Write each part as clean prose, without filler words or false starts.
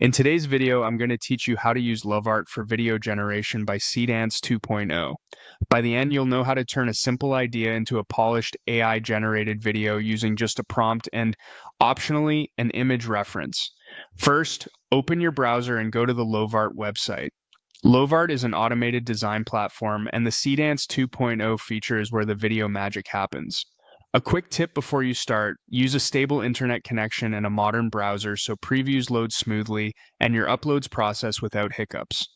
In today's video, I'm going to teach you how to use Lovart for video generation by Seedance 2.0. By the end, you'll know how to turn a simple idea into a polished AI-generated video using just a prompt and, optionally, an image reference. First, open your browser and go to the Lovart website. Lovart is an automated design platform, and the Seedance 2.0 feature is where the video magic happens. A quick tip before you start, use a stable internet connection and a modern browser so previews load smoothly and your uploads process without hiccups.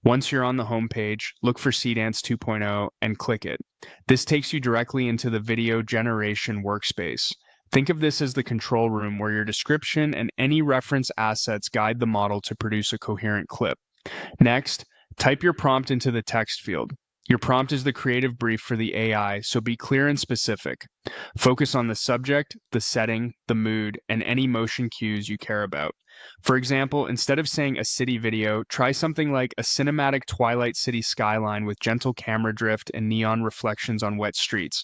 Once you're on the home page, look for Seedance 2.0 and click it. This takes you directly into the video generation workspace. Think of this as the control room where your description and any reference assets guide the model to produce a coherent clip. Next, type your prompt into the text field. Your prompt is the creative brief for the AI, so be clear and specific. Focus on the subject, the setting, the mood, and any motion cues you care about. For example, instead of saying a city video, try something like a cinematic Twilight City skyline with gentle camera drift and neon reflections on wet streets.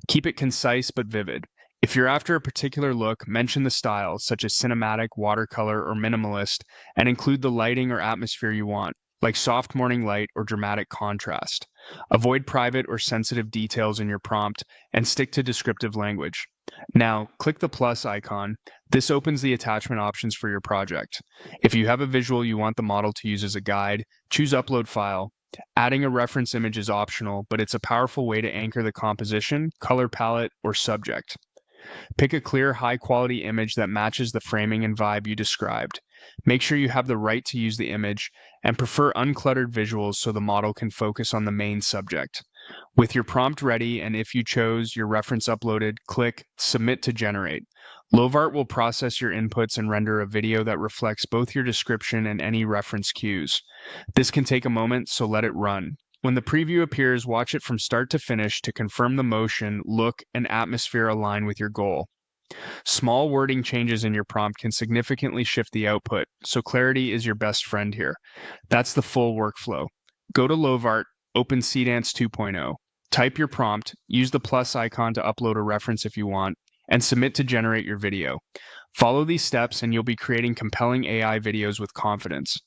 Keep it concise but vivid. If you're after a particular look, mention the style, such as cinematic, watercolor, or minimalist, and include the lighting or atmosphere you want, like soft morning light or dramatic contrast. Avoid private or sensitive details in your prompt and stick to descriptive language. Now, click the plus icon. This opens the attachment options for your project. If you have a visual you want the model to use as a guide, choose Upload File. Adding a reference image is optional, but it's a powerful way to anchor the composition, color palette, or subject. Pick a clear, high-quality image that matches the framing and vibe you described. Make sure you have the right to use the image, and prefer uncluttered visuals so the model can focus on the main subject. With your prompt ready, and if you chose your reference uploaded, click Submit to Generate. Lovart will process your inputs and render a video that reflects both your description and any reference cues. This can take a moment, so let it run. When the preview appears, watch it from start to finish to confirm the motion, look, and atmosphere align with your goal. Small wording changes in your prompt can significantly shift the output, so clarity is your best friend here. That's the full workflow. Go to Lovart, open Seedance 2.0, type your prompt, use the plus icon to upload a reference if you want, and submit to generate your video. Follow these steps and you'll be creating compelling AI videos with confidence.